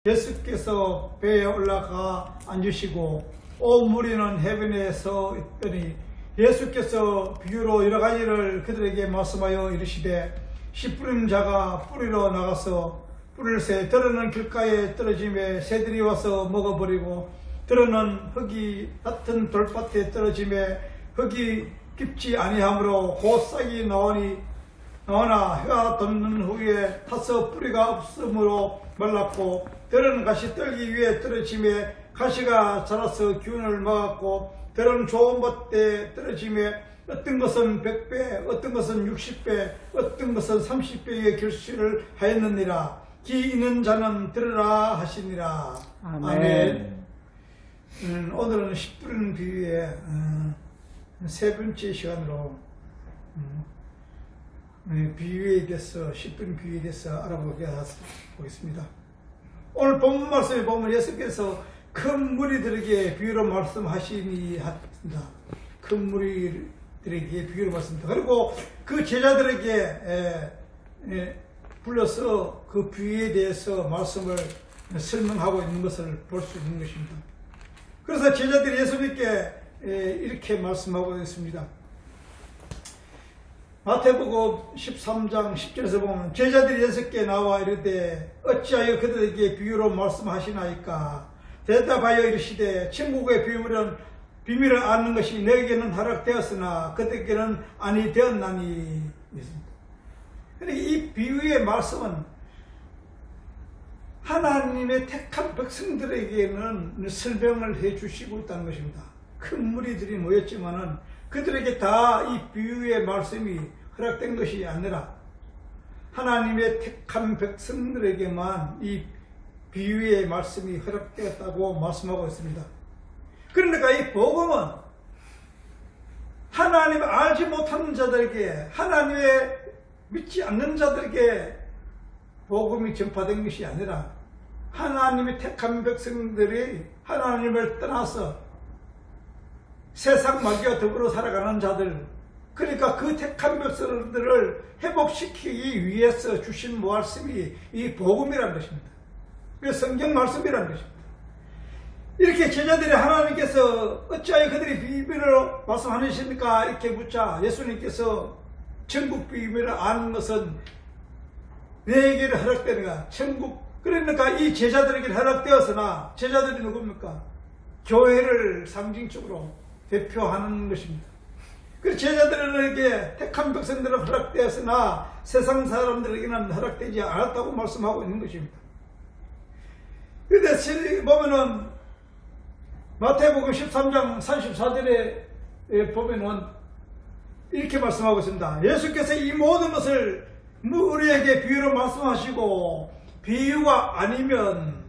예수께서 배에 올라가 앉으시고 온 무리는 해변에 서 있더니 예수께서 비유로 여러 가지를 그들에게 말씀하여 이르시되 씨 뿌리는 자가 뿌리러 나가서 뿌리를 새 들어는 길가에 떨어짐에 새들이 와서 먹어버리고 들어는 흙이 같은 돌밭에 떨어짐에 흙이 깊지 아니하므로 곧 싹이 나오나 해가 돋는 후에 타서 뿌리가 없으므로 말랐고 들은 가시 떨기 위해 떨어짐에 가시가 자라서 기운을 막았고 들은 좋은 밭에 떨어짐에 어떤 것은 100배 어떤 것은 60배 어떤 것은 30배의 결실을 하였느니라. 기 있는 자는 들으라 하시니라. 아멘. 오늘은 씨 뿌리는 비유의 세 번째 시간으로 비유에 대해서 씨 뿌리는 비유에 대해서 알아보겠습니다. 오늘 본문 말씀에 보면 예수께서 큰 무리들에게 비유로 말씀하시니 하십니다. 큰 무리들에게 비유로 말씀합니다. 그리고 그 제자들에게 불러서 그 비유에 대해서 말씀을 설명하고 있는 것을 볼 수 있는 것입니다. 그래서 제자들이 예수님께 이렇게 말씀하고 있습니다. 마태복음 13장 10절에서 보면 제자들이 예수께 나와 이르되 어찌하여 그들에게 비유로 말씀하시나이까. 대답하여 이르시되 천국의 비밀을 아는 것이 너에게는 허락되었으나 그들에게는 아니 되었나니. 그러니까 이 비유의 말씀은 하나님의 택한 백성들에게는 설명을 해 주시고 있다는 것입니다. 큰 무리들이 모였지만은 그들에게 다 이 비유의 말씀이 허락된 것이 아니라 하나님의 택한 백성들에게만 이 비유의 말씀이 허락되었다고 말씀하고 있습니다. 그러니까 이 복음은 하나님을 알지 못하는 자들에게, 하나님의 믿지 않는 자들에게 복음이 전파된 것이 아니라 하나님의 택한 백성들이 하나님을 떠나서 세상 말기와 더불어 살아가는 자들, 그러니까 그 택한 백성들을 회복시키기 위해서 주신 말씀이 이 복음이라는 것입니다. 그래서 성경 말씀이라는 것입니다. 이렇게 제자들이 하나님께서 어찌하여 그들이 비밀로 말씀하십니까? 이렇게 묻자 예수님께서 천국 비밀을 아는 것은 내게는 허락되는가? 천국, 그러니까 이 제자들에게 허락되었으나 제자들이 누굽니까? 교회를 상징적으로 대표하는 것입니다. 그 제자들에게 택한 백성들은 허락되었으나 세상 사람들에게는 허락되지 않았다고 말씀하고 있는 것입니다. 그런데 보면은 마태복음 13장 34절에 보면은 이렇게 말씀하고 있습니다. 예수께서 이 모든 것을 우리에게 비유로 말씀하시고 비유가 아니면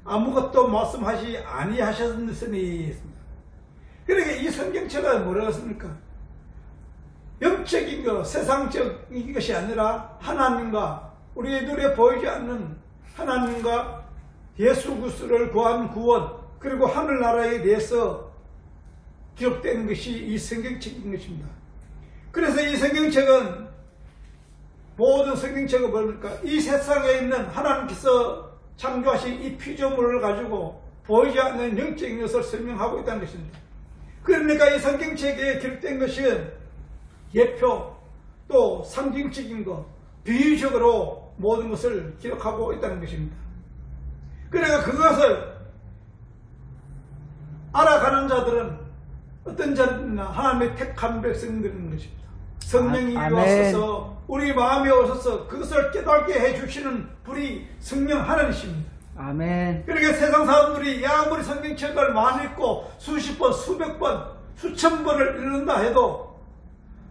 아무것도 말씀하지 아니하셨으니. 그러니까 이 성경책은 뭐라겠습니까? 영적인 것, 세상적인 것이 아니라 하나님과 우리의 눈에 보이지 않는 하나님과 예수 그리스도를 구한 구원, 그리고 하늘나라에 대해서 기록된 것이 이 성경책인 것입니다. 그래서 이 성경책은, 모든 성경책은 뭡니까? 이 세상에 있는 하나님께서 창조하신 이 피조물을 가지고 보이지 않는 영적인 것을 설명하고 있다는 것입니다. 그러니까 이 성경책에 기록된 것은 예표, 또 상징적인 것, 비유적으로 모든 것을 기록하고 있다는 것입니다. 그러니까 그것을 알아가는 자들은 어떤 자들이나 하나님의 택한 백성들인 것입니다. 성령이 오셔서 우리 마음에 오셔서 그것을 깨닫게 해주시는 분이 성령 하나님이십니다. 아멘. 그러니까 세상 사람들이 아무리 성경책을 많이 읽고 수십 번, 수백 번, 수천 번을 읽는다 해도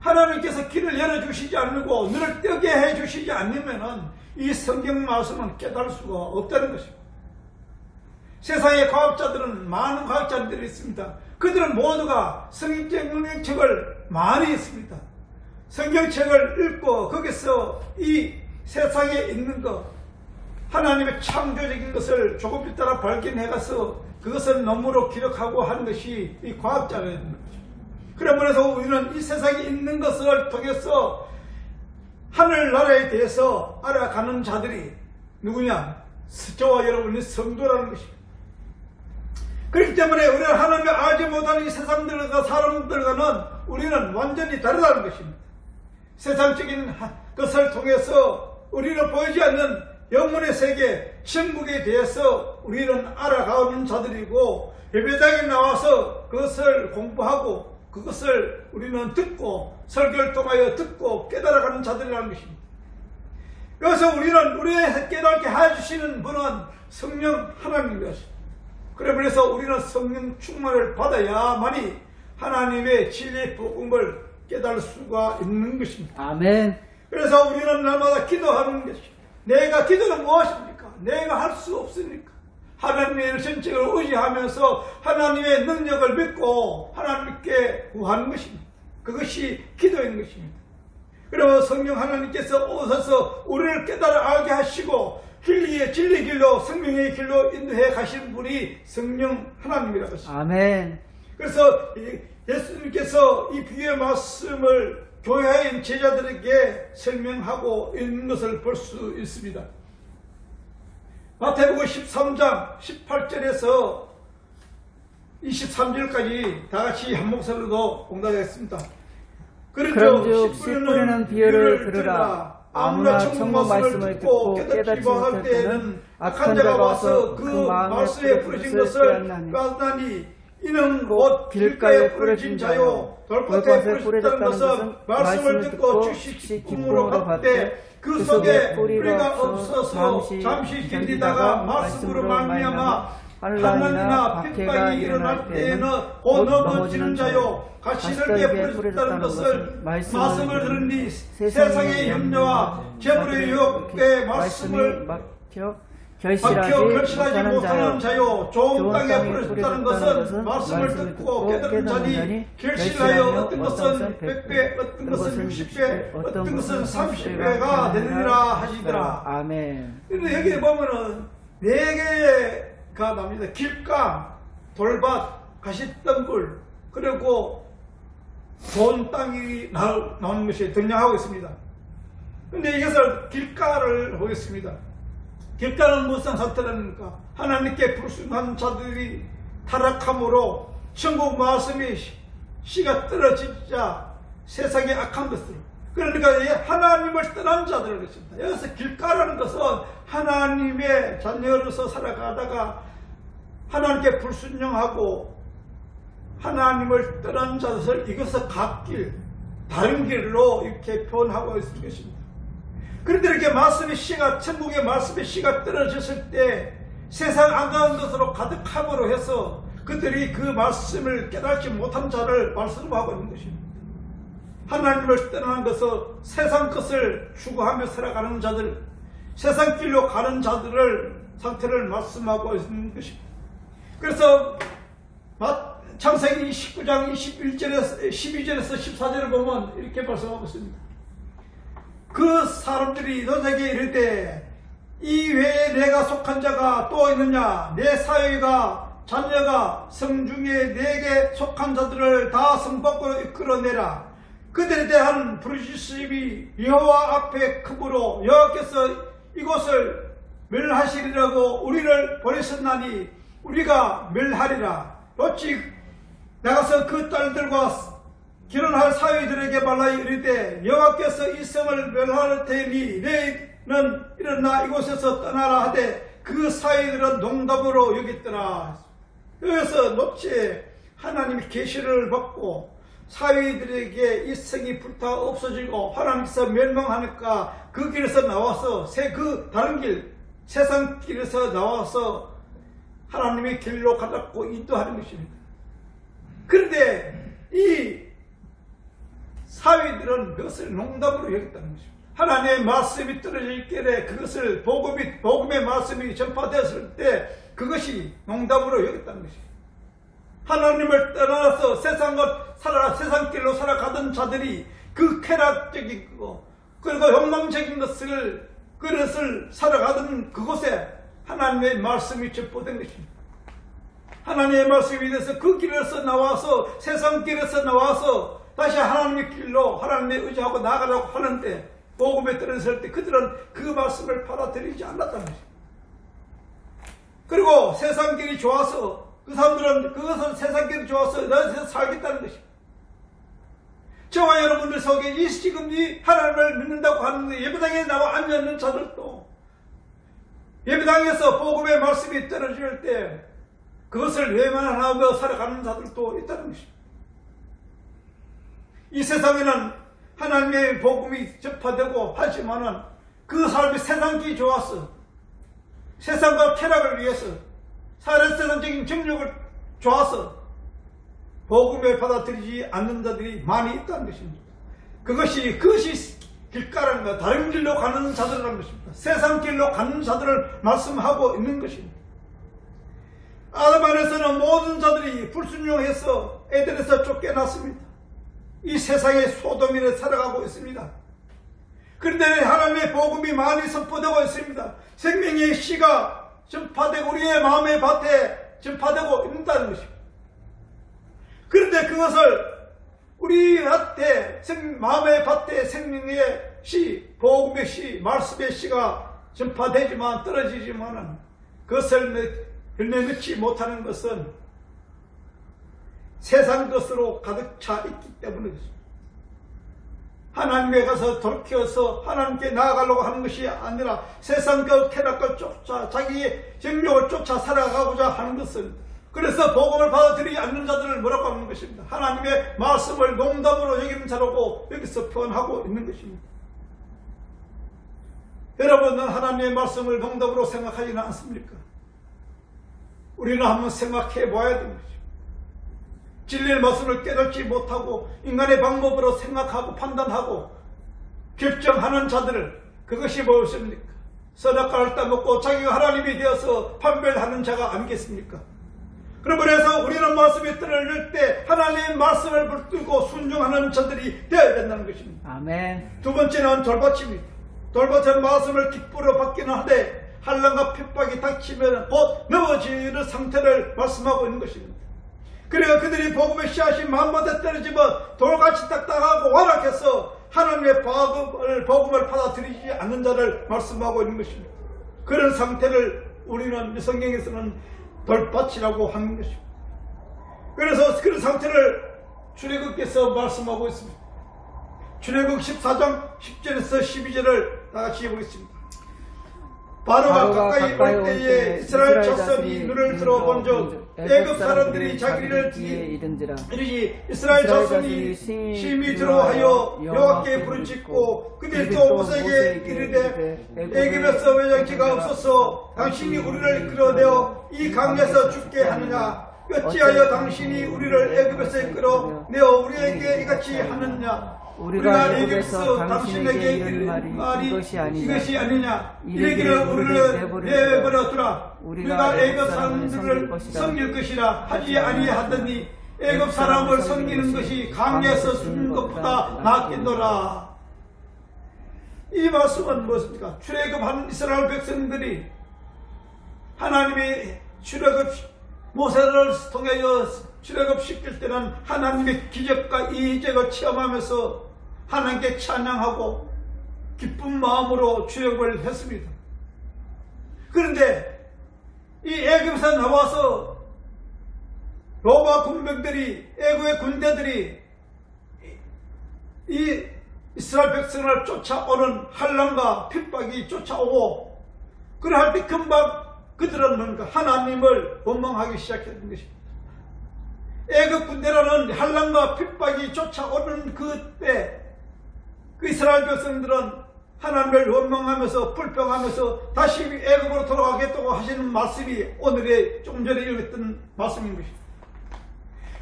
하나님께서 길을 열어주시지 않고 눈을 뜨게 해주시지 않으면 이 성경 말씀은 깨달을 수가 없다는 것입니다. 세상의 과학자들은, 많은 과학자들이 있습니다. 그들은 모두가 성경책을 많이 읽습니다. 성경책을 읽고 거기서 이 세상에 있는 것, 하나님의 창조적인 것을 조금 있다가 발견해가서 그것을 논문으로 기록하고 하는 것이 이 과학자라는 것입니다. 그러면서 우리는 이 세상에 있는 것을 통해서 하늘나라에 대해서 알아가는 자들이 누구냐? 저와 여러분이 성도라는 것입니다. 그렇기 때문에 우리는 하나님을 알지 못하는 이 세상들과 사람들과는 우리는 완전히 다르다는 것입니다. 세상적인 것을 통해서 우리는 보이지 않는 영혼의 세계, 천국에 대해서 우리는 알아가는 자들이고, 예배당에 나와서 그것을 공부하고 그것을 우리는 듣고 설교를 통하여 듣고 깨달아가는 자들이라는 것입니다. 그래서 우리는 우리의 깨닫게 해주시는 분은 성령 하나님이었습니다. 그래서 우리는 성령 충만을 받아야만이 하나님의 진리의 복음을 깨달을 수가 있는 것입니다. 아멘. 그래서 우리는 날마다 기도하는 것입니다. 내가 기도는 무엇입니까? 내가 할 수 없으니까. 하나님의 전적을 의지하면서 하나님의 능력을 믿고 하나님께 구하는 것입니다. 그것이 기도인 것입니다. 그러면 성령 하나님께서 오셔서 우리를 깨달아 알게 하시고 진리의 진리 길로 생명의 길로 인도해 가신 분이 성령 하나님이라고 했습니다. 아멘. 그래서 예수님께서 이 비유의 말씀을 교회에 있는 제자들에게 설명하고 있는 것을 볼 수 있습니다. 마태복음 13장 18절에서 23절까지 다 같이 한 목소리로 공독하겠습니다. 그런즉 씨 뿌리는 비유를 들으라. 아무나 천국 말씀을 듣고 깨닫지 못할 때에는 악한 자가 와서 그 말씀에 뿌려진 것을 빼앗나니 이는 곧 길가에 뿌려진 자요 돌밭에 뿌려졌다는 것은 말씀을 듣고 즉시 기쁨으로 받되 그 속에 뿌리가 없어서 잠시 견디다가 말씀으로 말미암아 환난이나 핍박이 일어날 때에는 곧 넘어지는 자요 가시들게 뿌려졌다는 것을 말씀을 들으니 세상의 염려와 재물의 유혹에 말씀을 결실하지 못하는 자요 좋은 땅에 뿌려졌다는 것은 말씀을 듣고 깨달은 자니 결실하여 어떤 것은 100배 어떤 것은 60배 어떤 것은 30배가 되느니라 하시더라. 아멘. 그런데 여기 보면은 4개가 나옵니다. 길가, 돌밭, 가시덩굴, 그리고 좋은 땅이 나오는 것이 등장하고 있습니다. 그런데 이것을 길가를 보겠습니다. 길가는 무슨 상태입니까? 하나님께 불순한 자들이 타락함으로 천국 말씀이 씨가 떨어지자 세상의 악한 것으로, 그러니까 하나님을 떠난 자들을 것입니다. 여기서 길가라는 것은 하나님의 자녀로서 살아가다가 하나님께 불순종하고 하나님을 떠난 자들, 이것을 갓길, 다른 길로 이렇게 표현하고 있을 것입니다. 그런데 이렇게 말씀의 씨가, 천국의 말씀의 씨가 떨어졌을 때 세상 안가운 것으로 가득함으로 해서 그들이 그 말씀을 깨닫지 못한 자를 말씀하고 있는 것입니다. 하나님을 떠나는 것은 세상 것을 추구하며 살아가는 자들, 세상 길로 가는 자들을 상태를 말씀하고 있는 것입니다. 그래서 창세기 19장 12절에서 14절을 보면 이렇게 말씀하고 있습니다. 그 사람들이 너에게 이르되 이 외에 내가 속한 자가 또 있느냐? 내 사위가 자녀가 성중에 내게 속한 자들을 다 성 밖으로 이끌어내라. 그들에 대한 부르짖음이 여호와 앞에 크므로 여호와께서 이곳을 멸하시리라고 우리를 보내셨나니 우리가 멸하리라. 어찌 나가서 그 딸들과 결혼할 사위들에게 말하여 이르되 여호와께서 이 성을 멸할 테니 너희는 일어나 이곳에서 떠나라 하되 그 사위들은 농담으로 여겼더라. 여기서 녹취에 하나님의 계시를 받고 사위들에게 이 성이 불타 없어지고 하나님께서 멸망하니까 그 길에서 나와서 그 다른 길, 세상 길에서 나와서 하나님의 길로 가자고 인도하는 것입니다. 그런데 이 사위들은 그것을 농담으로 여겼다는 것입니다. 하나님의 말씀이 떨어질 길에 그것을 복음의 말씀이 전파되었을 때 그것이 농담으로 여겼다는 것입니다. 하나님을 떠나서 세상 길로 살아가던 자들이 그 쾌락적인 거 그리고 욕망적인 그것을 살아가던 그곳에 하나님의 말씀이 전포된 것입니다. 하나님의 말씀이 돼서 그 길에서 나와서 세상 길에서 나와서 다시 하나님의 길로 하나님의 의지하고 나아가려고 하는데 복음에 떨어졌을 때 그들은 그 말씀을 받아들이지 않았다는 것입니다. 그리고 세상길이 좋아서 그 사람들은 그것은 세상길이 좋아서 너희에서 살겠다는 것입니다. 저와 여러분들 속에 이 지금 이 하나님을 믿는다고 하는데 예배당에 나와 앉아있는 자들도 예배당에서 복음의 말씀이 떨어질 때 그것을 외면하며 살아가는 자들도 있다는 것입니다. 이 세상에는 하나님의 복음이 전파되고 하지만은 그 삶이 세상길이 좋아서 세상과 쾌락을 위해서 세상적인 정욕을 좋아서 복음을 받아들이지 않는 자들이 많이 있다는 것입니다. 그것이 길가라는 다른 길로 가는 자들이라는 것입니다. 세상 길로 가는 자들을 말씀하고 있는 것입니다. 아담 안에서는 모든 자들이 불순종해서 에덴에서 쫓겨났습니다. 이 세상의 소돔이를 살아가고 있습니다. 그런데 하나님의 복음이 많이 선포되고 있습니다. 생명의 씨가 전파되고 우리의 마음의 밭에 전파되고 있다는 것입니다. 그런데 그것을 우리 밭에 마음의 밭에 생명의 씨, 복음의 씨, 말씀의 씨가 전파되지만 떨어지지만은 그것을 흘려넣지 못하는 것은 세상 것으로 가득 차 있기 때문이죠. 하나님께 가서 돌이켜서 하나님께 나아가려고 하는 것이 아니라 세상 그 쾌락을 쫓아 자기의 정욕을 쫓아 살아가고자 하는 것은 그래서 복음을 받아들이지 않는 자들을 뭐라고 하는 것입니다. 하나님의 말씀을 농담으로 여기는 자라고 여기서 표현하고 있는 것입니다. 여러분은 하나님의 말씀을 농담으로 생각하지는 않습니까? 우리는 한번 생각해 봐야 됩니다. 진리의 말씀을 깨닫지 못하고 인간의 방법으로 생각하고 판단하고 결정하는 자들을 그것이 무엇입니까? 선악과를 따먹고 자기가 하나님이 되어서 판별하는 자가 아니겠습니까? 그래서 우리는 말씀에 떨어질 때 하나님의 말씀을 붙들고 순종하는 자들이 되어야 된다는 것입니다. 아멘. 두 번째는 돌밭입니다. 돌밭은 말씀을 기쁘러 받기는 하되 한란과 핍박이 닥치면 곧 넘어지는 상태를 말씀하고 있는 것입니다. 그래야 그들이 복음의 씨앗이 마음마다 떨어지면 돌같이 딱딱하고 완악해서 하나님의 복음을 받아들이지 않는 자를 말씀하고 있는 것입니다. 그런 상태를 우리는 성경에서는 돌밭이라고 하는 것입니다. 그래서 그런 상태를 출애굽께서 말씀하고 있습니다. 출애굽 14장 10절에서 12절을 다 같이 해보겠습니다. 바로가 가까이 올 때에 이스라엘 자손이 눈을 들어본즉 애굽 사람들이 자기를 이르지 이스라엘 자손이 심히 들어하여 여호와께 부르짖고 그들이 또 모세에게 이르되 애굽에서 외장지가 없어서 당신이 우리를 끌어내어 이 강에서 죽게 하느냐 어찌하여 당신이 우리를 애굽에서 끌어내어 우리에게 이같이 하느냐 우리가 애굽에서 당신에게 이르는 말이 이것이 아니냐 이르기를 우리를 내버려 두라 우리가 애굽 사람들을 섬길 것이라 하지 아니하더니 애굽 사람을 섬기는 것이 강에서 숨는 것보다 낫겠노라. 이 말씀은 무엇입니까? 출애굽한 이스라엘 백성들이 하나님이 모세를 통하여 출애굽시킬 때는 하나님의 기적과 이적을 체험하면서 하나님께 찬양하고 기쁜 마음으로 출애굽을 했습니다. 그런데 이 애굽에서 나와서 로마 군병들이 애굽의 군대들이 이 이스라엘 백성을 쫓아오는 환난과 핍박이 쫓아오고 그럴 때 금방 그들은 뭔가 하나님을 원망하기 시작했던 것입니다. 애굽 군대라는 환난과 핍박이 쫓아오는 그때 그 이스라엘 백성들은 하나님을 원망하면서 불평하면서 다시 애굽으로 돌아가겠다고 하시는 말씀이 오늘의 조금 전에 읽었던 말씀인 것입니다.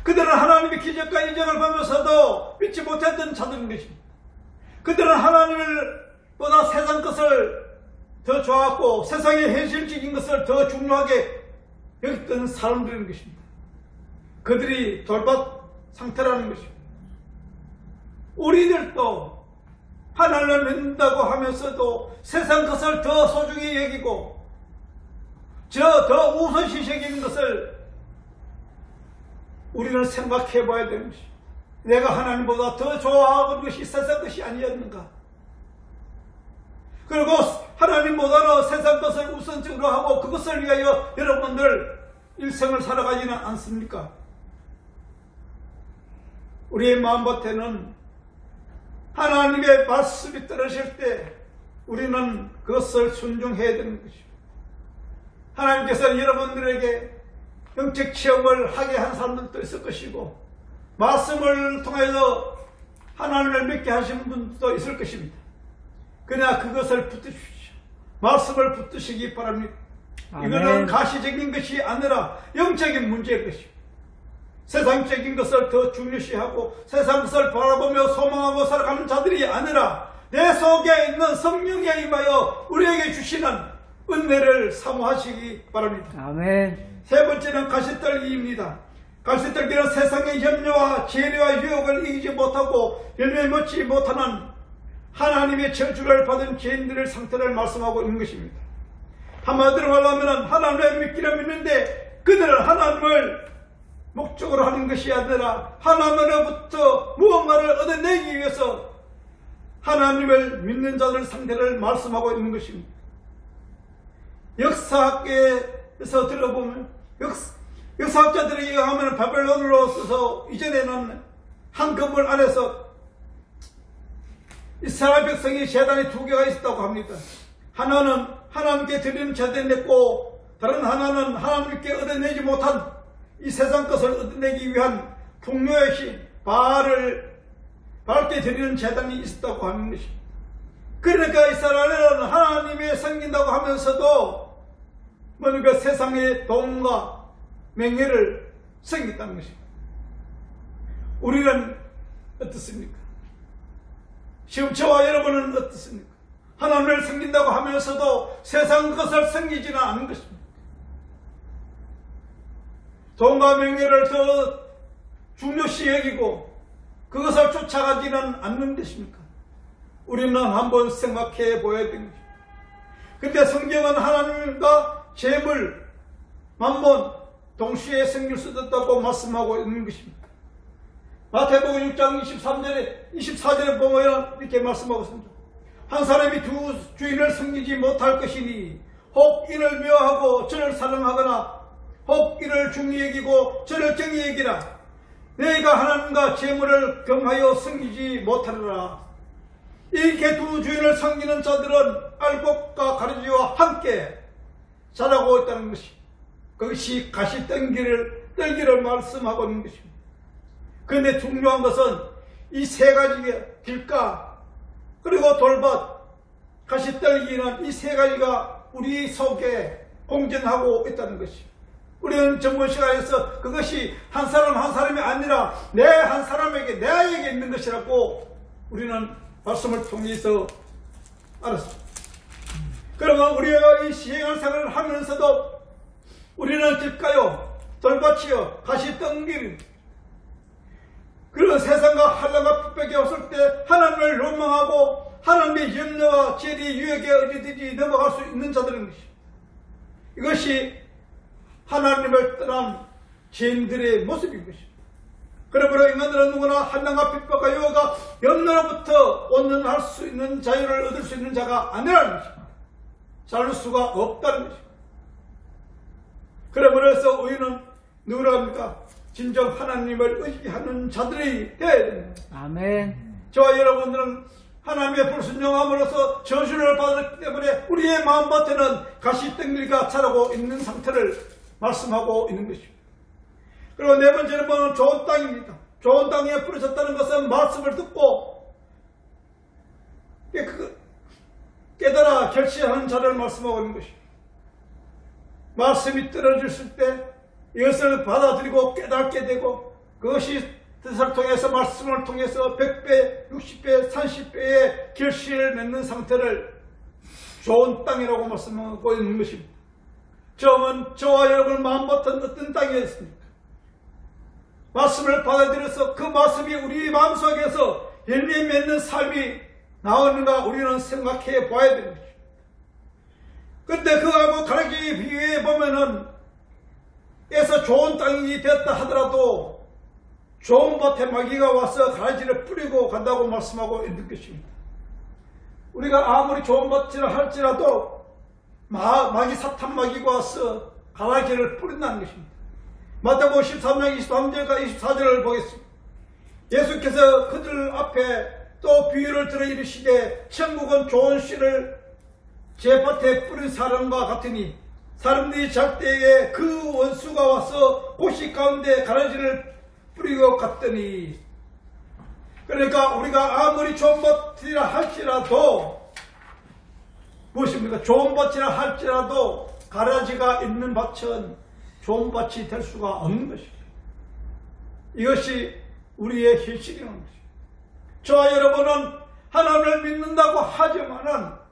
그들은 하나님의 기적과 이적을 보면서도 믿지 못했던 자들인 것입니다. 그들은 하나님을 보다 세상 것을 더 좋아하고 세상의 현실적인 것을 더 중요하게 여겼던 사람들인 것입니다. 그들이 돌밭 상태라는 것입니다. 우리들도 하나님을 믿는다고 하면서도 세상 것을 더 소중히 여기고 더 우선시 여기는 것을 우리는 생각해 봐야 되는 것입니다. 내가 하나님보다 더 좋아하는 것이 세상 것이 아니었는가? 그리고 하나님보다는 세상 것을 우선적으로 하고 그것을 위하여 여러분들 일생을 살아가지는 않습니까? 우리의 마음밭에는 하나님의 말씀이 떨어질 때 우리는 그것을 순종해야 되는 것입니다. 하나님께서 여러분들에게 영적 체험을 하게 한 사람들도 있을 것이고 말씀을 통해서 하나님을 믿게 하시는 분도 있을 것입니다. 그러나 그것을 붙드십시오. 말씀을 붙드시기 바랍니다. 아멘. 이거는 가시적인 것이 아니라 영적인 문제일 것입니다. 세상적인 것을 더 중요시하고 세상 것을 바라보며 소망하고 살아가는 자들이 아니라 내 속에 있는 성령에 임하여 우리에게 주시는 은혜를 사모하시기 바랍니다. 아멘. 세 번째는 가시떨기입니다. 가시떨기는 세상의 염려와 재료와 유혹을 이기지 못하고 열매 맺지 못하는 하나님의 저주를 받은 죄인들의 상태를 말씀하고 있는 것입니다. 한마디로 말하면 하나님을 믿기를 믿는데 그들은 하나님을 목적으로 하는 것이 아니라 하나님으로부터 무언가를 얻어내기 위해서 하나님을 믿는 자들 상태를 말씀하고 있는 것입니다. 역사학에서 들어보면 역사학자들이 얘기하면 바벨론으로서 이전에는 한 건물 안에서 이스라엘 백성이 제단이 두 개가 있었다고 합니다. 하나는 하나님께 드리는 제단이었고 다른 하나는 하나님께 얻어내지 못한 이 세상 것을 얻어내기 위한 풍요의 신 바알께 드리는 제단이 있었다고 하는 것입니다. 그러니까 이스라엘은 하나님이 섬긴다고 하면서도 뭔가 세상의 돈과 명예를 섬겼다는 것입니다. 우리는 어떻습니까? 지금 저와 여러분은 어떻습니까? 하나님을 섬긴다고 하면서도 세상 것을 섬기지는 않은 것입니다. 돈과 명예를 더 중요시 여기고 그것을 쫓아가지는 않는 것입니까? 우리는 한번 생각해 보아야 되는 것입니다. 그런데 성경은 하나님과 재물, 만몬 동시에 섬길 수 있다고 말씀하고 있는 것입니다. 마태복음 6장 24절에 보면 이렇게 말씀하고 있습니다. 한 사람이 두 주인을 섬기지 못할 것이니 혹 이를 미워하고 저를 사랑하거나 혹 이를 중히 여기고 저를 경히 여기라. 너희가 하나님과 재물을 겸하여 섬기지 못하리라. 이렇게 두 주인을 섬기는 자들은 알곡과 가르지와 함께 자라고 있다는 것이 그것이 가시떨기를 말씀하고 있는 것입니다. 그런데 중요한 것은 이 세 가지의 길가 그리고 돌밭 가시떨기는 이 세 가지가 우리 속에 공존하고 있다는 것입니다. 우리는 전번 시간에서 그것이 한 사람 한 사람이 아니라 내 한 사람에게 내에게 있는 것이라고 우리는 말씀을 통해서 알았습니다. 그러면 우리가 이 시행할 생활을 하면서도 우리는 길가요 돌밭이요 가시떨기입니다. 그런 세상과 한란과 핍박이 없을 때 하나님을 로망하고 하나님의 염려와 재리 유혹에 어디든지 넘어갈 수 있는 자들인 것입니다. 이것이 하나님을 떠난 죄인들의 모습인 것입니다. 그러므로 인간들은 누구나 한란과 핍박과 유혹과 염려로부터 온전할 수 있는 자유를 얻을 수 있는 자가 아니라는 것입니다. 자를 수가 없다는 것입니다. 그러므로 우리는 누구라 합니까? 진정 하나님을 의지하는 자들이 되어야 됩니다. 아멘. 저와 여러분들은 하나님의 불순종함으로써 저주를 받았기 때문에 우리의 마음밭에는 가시떨기가 자라고 있는 상태를 말씀하고 있는 것입니다. 그리고 네 번째는 뭐는 좋은 땅입니다. 좋은 땅에 뿌려졌다는 것은 말씀을 듣고 깨달아 결심하는 자를 말씀하고 있는 것입니다. 말씀이 떨어졌을 때 이것을 받아들이고 깨닫게 되고 그것이 뜻을 통해서 말씀을 통해서 100배, 60배, 30배의 결실을 맺는 상태를 좋은 땅이라고 말씀하고 있는 것입니다. 저와 여러분 마음밭은 어떤 땅이었습니까? 말씀을 받아들여서 그 말씀이 우리 마음속에서 열매 맺는 삶이 나오는가 우리는 생각해 봐야 되는 것입니다. 그런데 그하고 가르치 비교해 보면은 에서 좋은 땅이 되었다 하더라도 좋은 밭에 마귀가 와서 가지를 뿌리고 간다고 말씀하고 있는 것입니다. 우리가 아무리 좋은 밭이라 할지라도 마귀 사탄 마귀가 와서 가라지를 뿌린다는 것입니다. 마태복음 13장 23절과 24절을 보겠습니다. 예수께서 그들 앞에 또 비유를 들어 이르시되 천국은 좋은 씨를 제 밭에 뿌린 사람과 같으니 사람들이 잘 때에 그 원수가 와서 고시 가운데 가라지를 뿌리고 갔더니, 그러니까 우리가 아무리 좋은 밭이라 할지라도 무엇입니까? 좋은 밭이라 할지라도 가라지가 있는 밭은 좋은 밭이 될 수가 없는 것이죠. 이것이 우리의 현실이라는 것이죠. 저와 여러분은 하나님을 믿는다고 하지만은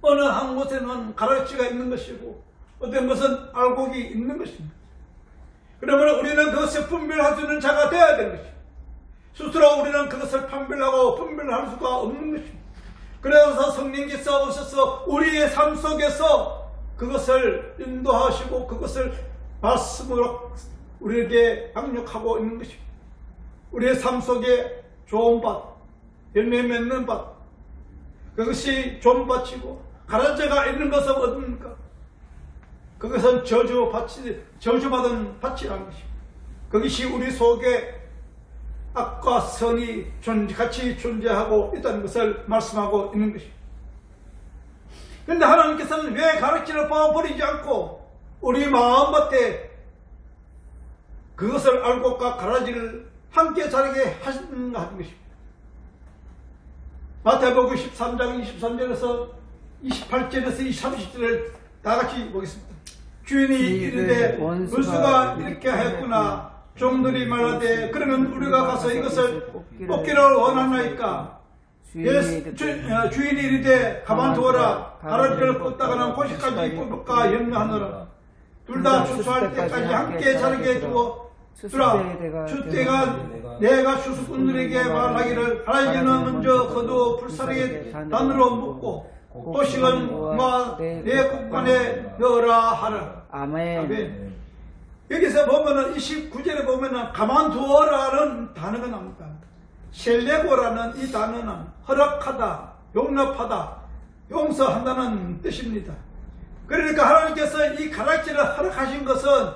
어느 한 곳에는 가라지가 있는 것이고 어떤 것은 알곡이 있는 것입니다. 그러면 우리는 그것을 분별할 수 있는 자가 되어야 되는 것입니다. 스스로 우리는 그것을 판별하고 분별할 수가 없는 것입니다. 그래서 성령께서 오셔서 우리의 삶 속에서 그것을 인도하시고 그것을 말씀으로 우리에게 양육하고 있는 것입니다. 우리의 삶 속에 좋은 밭, 열매 맺는 밭, 그것이 좋은 밭이고 가라지가 있는 것은 어딥니까? 그것은 저주받은 밭이라는 것입니다. 그것이 우리 속에 악과 선이 같이 존재하고 있다는 것을 말씀하고 있는 것입니다. 그런데 하나님께서는 왜 가르침을 버리지 않고 우리 마음밭에 그것을 알곡과 가라지를 함께 자라게 하시는가 하는 것입니다. 마태복음 13장 23절에서 28절에서 30절을 다 같이 보겠습니다. 주인이 이르되 원수가 이렇게 하였구나. 종들이 말하되 그러면 우리가 가서 이것을 뽑기를 원하나이까? 주인이 이르되 가만두어라. 가라지를 뽑다가는 고시까지 뽑을까 염려하노라. 둘 다 추수할 때까지 함께 자르게 두어 주라. 주때가 내가 추수꾼들에게 말하기를 가라지는 먼저 거두어 불사르게 단으로 묶고 고식은 내 국간에 넣으라 하라. 아멘. 여기서 보면은 29절에 보면은 가만두어라는 단어가 나옵니다. 셀레고라는 이 단어는 허락하다, 용납하다, 용서한다는 뜻입니다. 그러니까 하나님께서 이 가라지를 허락하신 것은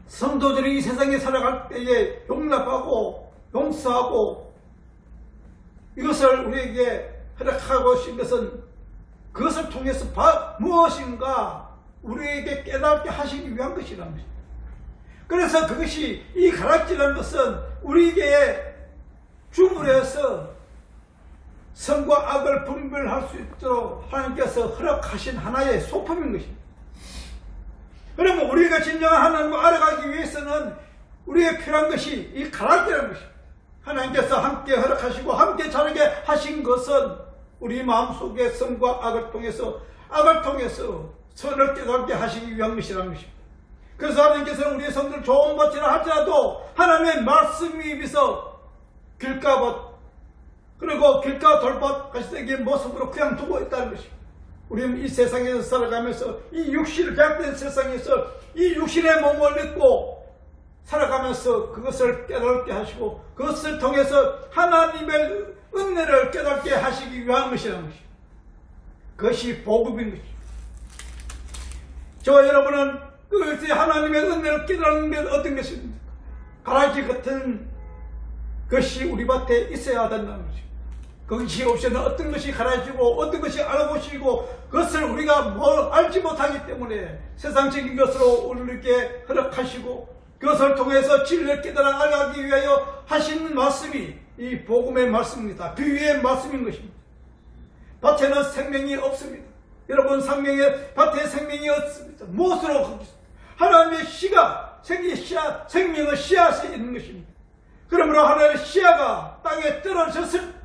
성도들이 이 세상에 살아갈 때에 용납하고 용서하고 이것을 우리에게 허락하고 하신 것은 그것을 통해서 무엇인가 우리에게 깨닫게 하시기 위한 것이라는 것입니다. 그래서 그것이 이 가라지라는 것은 우리에게 주물에서 선과 악을 분별할 수 있도록 하나님께서 허락하신 하나의 소품인 것입니다. 그러면 우리가 진정한 하나님을 알아가기 위해서는 우리의 필요한 것이 이 가라지라는 것입니다. 하나님께서 함께 허락하시고 함께 자라게 하신 것은 우리 마음속에 선과 악을 통해서 선을 깨닫게 하시기 위한 것이라는 것입니다. 그래서 하나님께서는 우리의 성도를 좋은 밭이라 할지라도 하나님의 말씀이 입에서 길가밭 그리고 길가 돌밭 가시되기의 모습으로 그냥 두고 있다는 것입니다. 우리는 이 세상에서 살아가면서 이 육신을 배약된 세상에서 이 육신의 몸을 입고 살아가면서 그것을 깨닫게 하시고 그것을 통해서 하나님의 은혜를 깨닫게 하시기 위한 것이라는 것입니다. 그것이 복음인 것입니다. 저와 여러분은 그것이 하나님의 은혜를 깨닫는 게 어떤 것입니까? 가라지 같은 것이 우리 밭에 있어야 된다는 것입니다. 그것이 없이는 어떤 것이 가라지고 어떤 것이 알고시고 그것을 우리가 알지 못하기 때문에 세상적인 것으로 우리에게 허락하시고 그것을 통해서 진리를 깨달아 알아가기 위하여 하시는 말씀이 이 복음의 말씀입니다. 비유의 말씀인 것입니다. 밭에는 생명이 없습니다. 여러분 밭에 생명이 없습니다. 무엇으로 거기서 하나님의 씨가 생명의 씨앗이 있는 것입니다. 그러므로 하나님의 씨앗가 땅에 떨어졌을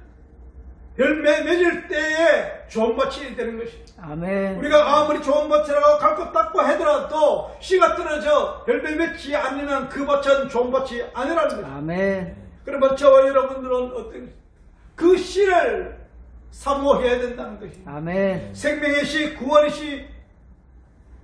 열매 맺을 때에 좋은 밭이 되는 것입니다. 아멘. 우리가 아무리 좋은 밭이라고 갈 것 닦고 하더라도 씨가 떨어져 열매 맺지 않으면 그 밭은 좋은 밭이 아니라는 것입니다. 아멘. 그러면 저와 여러분들은 어떤 그 씨를 사모해야 된다는 것입니다. 아멘. 생명의 씨, 구원의 씨,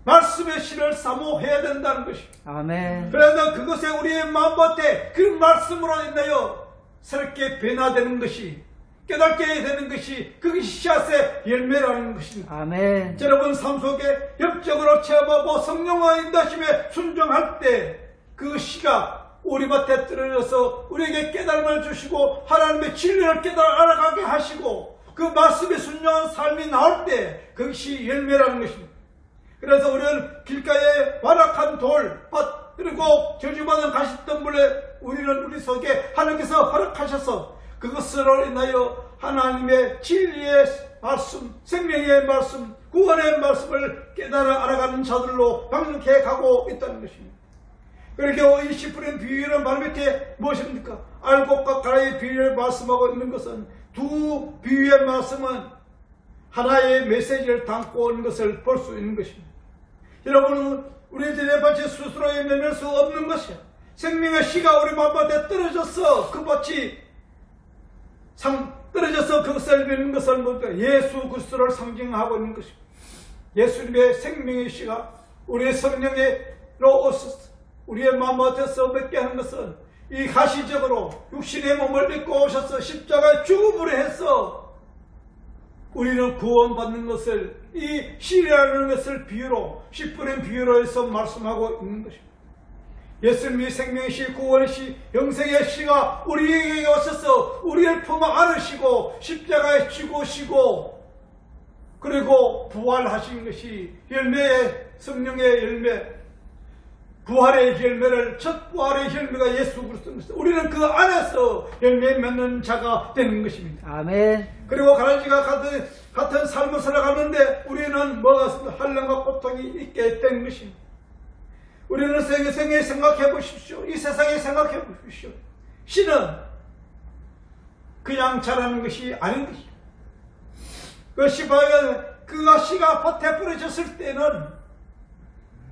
말씀의 씨를 사모해야 된다는 것입니다. 아멘. 그러나 그것에 우리의 마음밭에 그 말씀으로 인하여 새롭게 변화되는 것이 깨닫게 되는 것이 그것이 씨앗의 열매라는 것입니다. 아멘. 여러분 삶 속에 영적으로 체험하고 성령의 인도하심에 순종할 때 그 씨가 우리 밭에 떨어져서 우리에게 깨달음을 주시고 하나님의 진리를 깨달아 알아가게 하시고 그 말씀에 순종한 삶이 나올 때 그것이 열매라는 것입니다. 그래서 우리는 길가에 완악한 돌밭 그리고 저주받은 가시덤불에 우리는 우리 속에 하나님께서 허락하셔서 그것으로 인하여 하나님의 진리의 말씀, 생명의 말씀, 구원의 말씀을 깨달아 알아가는 자들로 방향해 가고 있다는 것입니다. 그렇게 이 씨 뿌린 비유는 바로 밑에 무엇입니까? 알곡과 가라의 비유를 말씀하고 있는 것은 두 비유의 말씀은 하나의 메시지를 담고 있는 것을 볼 수 있는 것입니다. 여러분은 우리들의 밭이 스스로 해낼 수 없는 것이야. 생명의 씨가 우리 밭에 떨어져서 그 밭이 떨어져서 그것을 맺는 것은 뭡니까? 예수 그리스도를 상징하고 있는 것입니다. 예수님의 생명의 씨가 우리의 성령으로 오셔서 우리의 마음밭에서 맺게 하는 것은 이 가시적으로 육신의 몸을 입고 오셔서 십자가의 죽음으로 해서 우리는 구원받는 것을 이 씨라는 것을 비유로 씨 뿌린 비유로 해서 말씀하고 있는 것입니다. 예수님이 생명의 씨, 구원의 씨, 영생의 씨가 우리에게 오셔서 우리를 품어 안으시고 십자가에 죽으시고 그리고 부활하신 것이 열매의 성령의 열매, 부활의 열매를 첫 부활의 열매가 예수 그리스도입니다. 우리는 그 안에서 열매 맺는 자가 되는 것입니다. 아멘. 그리고 가라지가 같은 삶을 살아가는데 우리는 뭐가 환난과 고통이 있게 되는 것입니다. 우리는 생애 생각해 보십시오. 이 세상에 생각해 보십시오. 씨는 그냥 자라는 것이 아닌 것입니다. 그 씨가 밭에 뿌려졌을 때는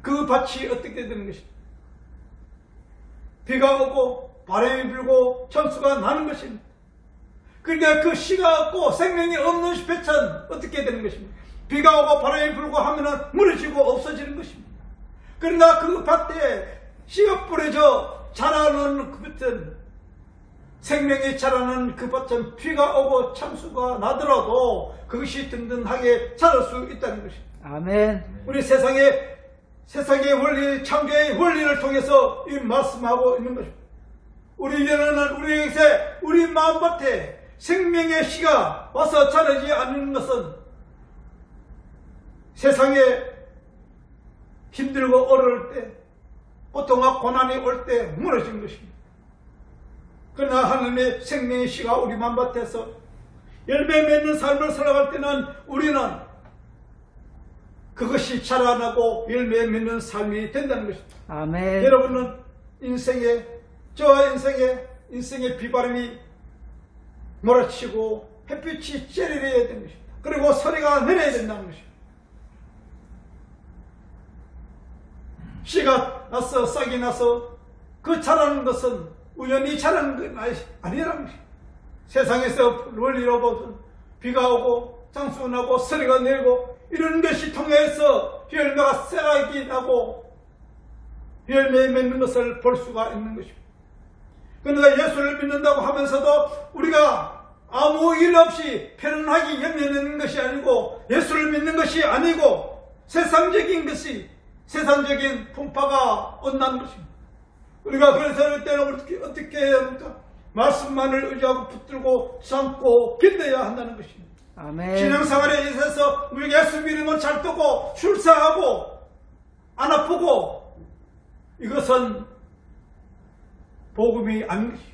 그 밭이 어떻게 되는 것입니까? 비가 오고 바람이 불고 천수가 나는 것입니다. 그러니까 그 씨가 없고 생명이 없는 배천 어떻게 되는 것입니까? 비가 오고 바람이 불고 하면은 무너지고 없어지는 것입니다. 그러나 그 밭에 씨가 뿌려져 자라는 그 밭은 생명이 자라는 그 밭은 비가 오고 참수가 나더라도 그것이 든든하게 자랄 수 있다는 것입니다. 아멘. 우리 세상의 원리, 창조의 원리를 통해서 이 말씀하고 있는 것입니다. 우리에게는 우리 마음밭에 생명의 씨가 와서 자라지 않는 것은 세상에 힘들고 어려울 때, 고통과 고난이 올 때 무너진 것입니다. 그러나 하나님의 생명의 씨가 우리 마음밭에서 열매 맺는 삶을 살아갈 때는 우리는 그것이 자라나고 열매 맺는 삶이 된다는 것입니다. 아멘. 여러분은 저와 인생의 비바람이 몰아치고 햇빛이 째려야 되는 것입니다. 그리고 소리가 내려야 된다는 것입니다. 씨가 나서 싹이 나서 그 자라는 것은 우연히 자라는 건 아니라는 것입니다. 세상에서 원리로 보면 비가 오고 장수가 나고 소리가 내리고 이런 것이 통해서 열매가 싹이 나고 열매 맺는 것을 볼 수가 있는 것입니다. 그러니까 예수를 믿는다고 하면서도 우리가 아무 일 없이 편안하게 열매 맺는 것이 아니고 예수를 믿는 것이 아니고 세상적인 풍파가 온다는 것입니다. 우리가 그래서 때는 어떻게 해야 합니까? 말씀만을 의지하고 붙들고 참고 견뎌야 한다는 것입니다. 아멘. 신앙생활에 있어서 우리 예수 믿으면 잘 뜨고 출세하고 안 아프고 이것은 복음이 아닌 것이요.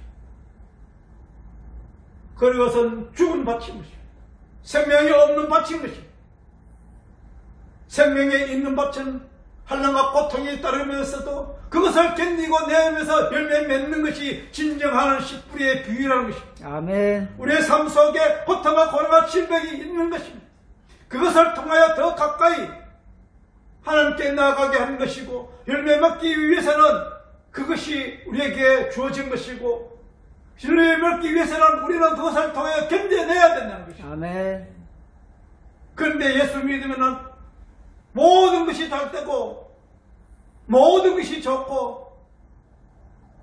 그것은 죽은 밭인 것이요. 생명이 없는 밭인 것이요. 생명에 있는 밭은 환난과 고통이 따르면서도 그것을 견디고 내면서 열매 맺는 것이 진정한 씨뿌리의 비유라는 것입니다. 아멘. 우리의 삶 속에 고통과 고난과 질병이 있는 것입니다. 그것을 통하여 더 가까이 하나님께 나아가게 하는 것이고 열매 맺기 위해서는 그것이 우리에게 주어진 것이고 열매 맺기 위해서는 우리는 그것을 통하여 견뎌내야 된다는 것입니다. 아멘. 그런데 예수 믿으면은 모든 것이 잘 되고 모든 것이 좋고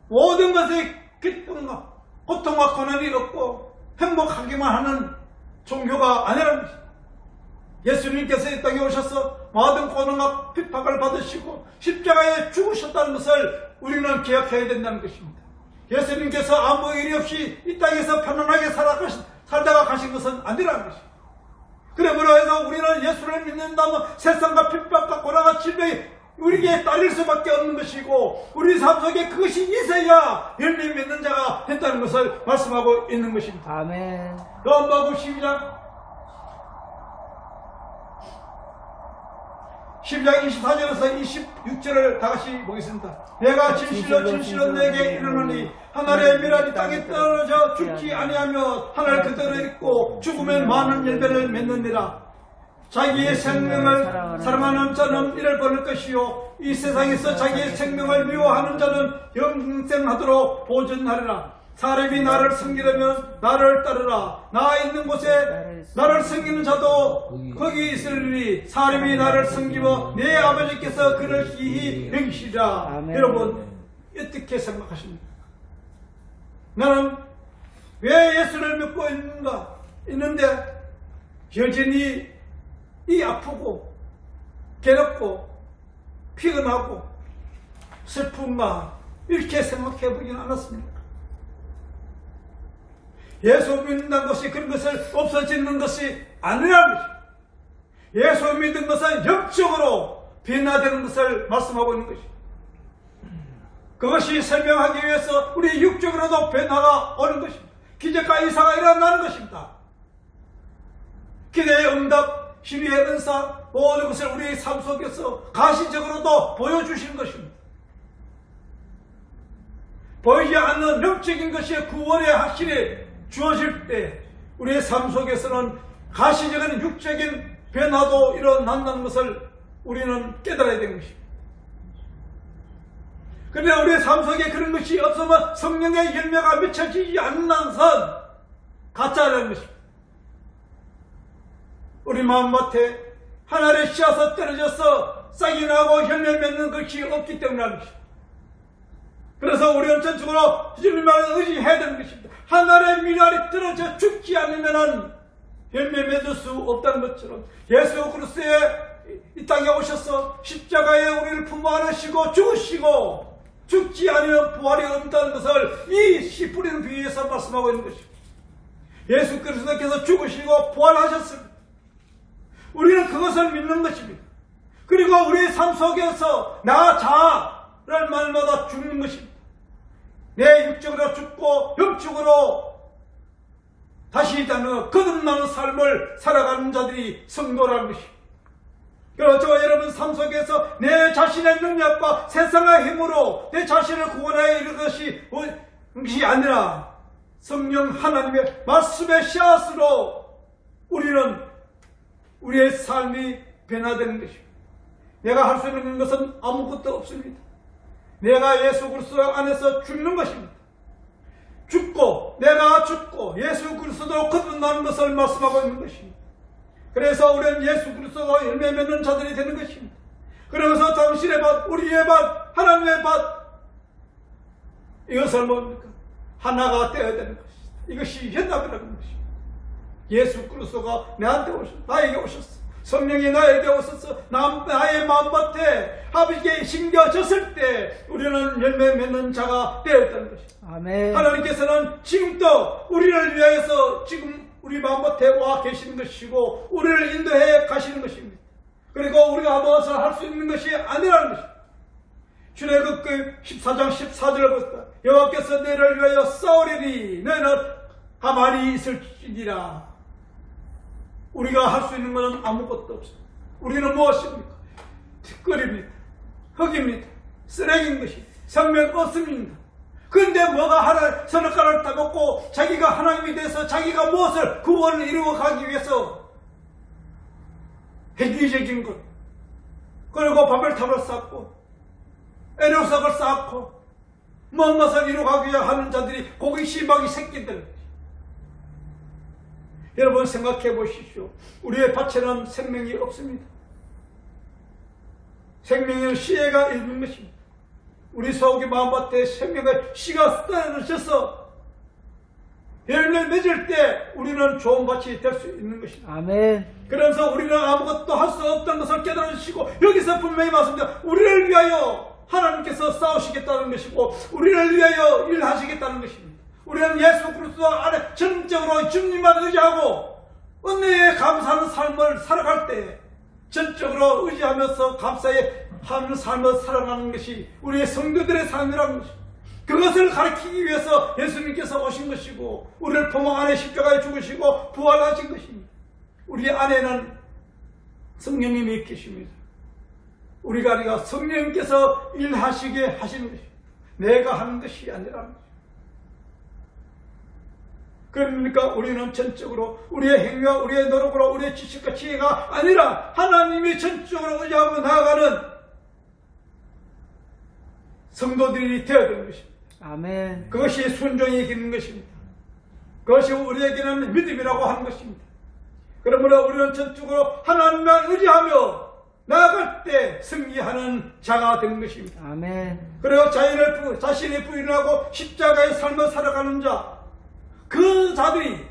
모든 것에 기쁨과 고통과 고난이 없고 행복하기만 하는 종교가 아니라는 것입니다. 예수님께서 이 땅에 오셔서 모든 고난과 핍박을 받으시고 십자가에 죽으셨다는 것을 우리는 기억해야 된다는 것입니다. 예수님께서 아무 일이 없이 이 땅에서 편안하게 살다가 가신 것은 아니라는 것입니다. 그러므로 해서 우리는 예수를 믿는다면 세상과 핍박과 고난과 질병이 우리에게 따를 수밖에 없는 것이고 우리 삶 속에 그것이 있어야 열매 맺는 자가 된다는 것을 말씀하고 있는 것입니다. 아멘. 요한복음 12장 24절에서 26절을 다같이 보겠습니다. 내가 진실로 진실로 내게 이르노니 하늘의 밀알이 땅에 떨어져 죽지 아니하며 하늘 그대로 있고 죽으면 많은 열매를 맺느니라. 자기의 생명을 사랑하는 자는 이를 버릴 것이요 이 세상에서 자기의 생명을 미워하는 자는 영생하도록 보존하리라. 사람이 나를 섬기려면 나를 따르라. 나 있는 곳에 나를 섬기는 자도 거기 있으리니 사람이 나를 섬기며 내 아버지께서 그를 희히 여기시리라. 여러분 어떻게 생각하십니까? 나는 왜 예수를 믿고 있는데 여전히 이 아프고 괴롭고 피곤하고 슬픈가 이렇게 생각해 보지는 않았습니까? 예수 믿는다는 것이 그런 것을 없어지는 것이 아니라는 것입니다. 예수 믿는 것은 영적으로 변화되는 것을 말씀하고 있는 것입니다. 그것이 설명하기 위해서 우리 육적으로도 변화가 오는 것입니다. 기적과 이사가 일어나는 것입니다. 기대의 응답, 신의의 은사, 모든 것을 우리의 삶 속에서 가시적으로도 보여주시는 것입니다. 보이지 않는 영적인 것이 구원의 확실히 주어질 때 우리의 삶 속에서는 가시적인 육적인 변화도 일어난다는 것을 우리는 깨달아야 되는 것입니다. 그런데 우리의 삶 속에 그런 것이 없으면 성령의 열매가 맺혀지지 않는 선 가짜라는 것입니다. 우리 마음밭에 하늘의 씨앗이 떨어져서 싹이 나고 열매 맺는 것이 없기 때문이라는 것입니다. 그래서 우리는 전적으로 주님을 의지해야 되는 것입니다. 하늘의 밀알이 떨어져 죽지 않으면 열매 맺을 수 없다는 것처럼 예수 그리스도의 이 땅에 오셔서 십자가에 우리를 품어 안으시고 죽으시고 죽지 않으면 부활이 없다는 것을 이 씨 뿌리는 비유에서 말씀하고 있는 것입니다. 예수 그리스도께서 죽으시고 부활하셨습니다. 우리는 그것을 믿는 것입니다. 그리고 우리의 삶 속에서 나 자아를 말마다 죽는 것입니다. 내 육적으로 죽고 영적으로 다시 다는 거듭나는 삶을 살아가는 자들이 성도라는 것입니다. 그래서 여러분 삶 속에서 내 자신의 능력과 세상의 힘으로 내 자신을 구원하여 이르는 것이 아니라 성령 하나님의 말씀의 씨앗으로 우리는 우리의 삶이 변화되는 것입니다. 내가 할 수 있는 것은 아무것도 없습니다. 내가 예수 그리스도 안에서 죽는 것입니다. 내가 죽고 예수 그리스도로 거듭나는 것을 말씀하고 있는 것입니다. 그래서 우리는 예수 그리스도가 열매 맺는 자들이 되는 것입니다. 그러면서 당신의 밭, 우리의 밭, 하나님의 밭, 이것을 뭡니까? 하나가 되어야 되는 것입니다. 이것이 현답이라는 것입니다. 예수 그리스도가 나에게 오셨어. 성령이 나에게 오셔서 나의 마음밭에 아버지께 심겨졌을 때 우리는 열매 맺는 자가 되었다는 것입니다. 아멘. 하나님께서는 지금도 우리를 위하여서 지금 우리 마음밭에 와 계시는 것이고 우리를 인도해 가시는 것입니다. 그리고 우리가 무엇을 할 수 있는 것이 아니라는 것입니다. 출애굽기 14장 14절을 보시다. 여호와께서 너를 위하여 싸우리니 너는 가만히 있을지니라. 우리가 할 수 있는 것은 아무것도 없습니다. 우리는 무엇입니까? 뒷거리입니다. 흙입니다. 쓰레기인 것이 생명 없습니다. 그런데 뭐가 하늘 선악과를 따먹고 자기가 하나님이 돼서 자기가 무엇을 구원을 이루어가기 위해서 획기적인 것, 그리고 바벨탑을 쌓고 에노삭을 쌓고 먼 것을 이루어가기 위해 하는 자들이 고기 씨박이 새끼들. 여러분 생각해 보십시오. 우리의 밭에는 생명이 없습니다. 생명은 씨가 있는 것입니다. 우리 속의 마음밭에 생명의 씨가 떨어져서 열매를 맺을 때 우리는 좋은 밭이 될 수 있는 것입니다. 아멘. 그러면서 우리는 아무것도 할 수 없다는 것을 깨달아 주시고, 여기서 분명히 말씀드립니다. 우리를 위하여 하나님께서 싸우시겠다는 것이고, 우리를 위하여 일하시겠다는 것입니다. 우리는 예수 그리스도 안에 전적으로 주님만 의지하고 은혜에 감사하는 삶을 살아갈 때 전적으로 의지하면서 감사에 하는 삶을 살아가는 것이 우리의 성도들의 삶이라는 것입니다. 그것을 가르치기 위해서 예수님께서 오신 것이고, 우리를 포망 안에 십자가에 죽으시고 부활하신 것입니다. 우리 안에는 성령님이 계십니다. 우리가 성령님께서 일하시게 하시는 것입니다. 내가 하는 것이 아니라는 것입니다. 그러니까 우리는 전적으로 우리의 행위와 우리의 노력으로 우리의 지식과 지혜가 아니라 하나님이 전적으로 의지하고 나아가는 성도들이 되어야 되는 것입니다. 아멘. 그것이 순종이 있는 것입니다. 그것이 우리에게는 믿음이라고 하는 것입니다. 그러므로 우리는 전적으로 하나님만 의지하며 나아갈 때 승리하는 자가 되는 것입니다. 아멘. 그리고 자신의 부인하고 십자가의 삶을 살아가는 자, 그 자들이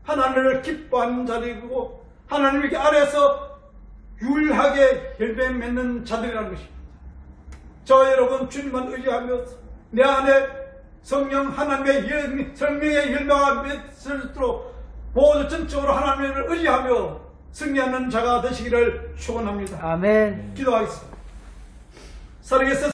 하나님을 기뻐하는 자들이고 하나님께 아래서 유일하게 열매 맺는 자들이라는 것입니다. 저 여러분, 주님만 의지하며 내 안에 성령 하나님의 성령의 열매가 맺을수록 모두 전적으로 하나님을 의지하며 승리하는 자가 되시기를 축원합니다. 아멘. 기도하겠습니다. 살아계신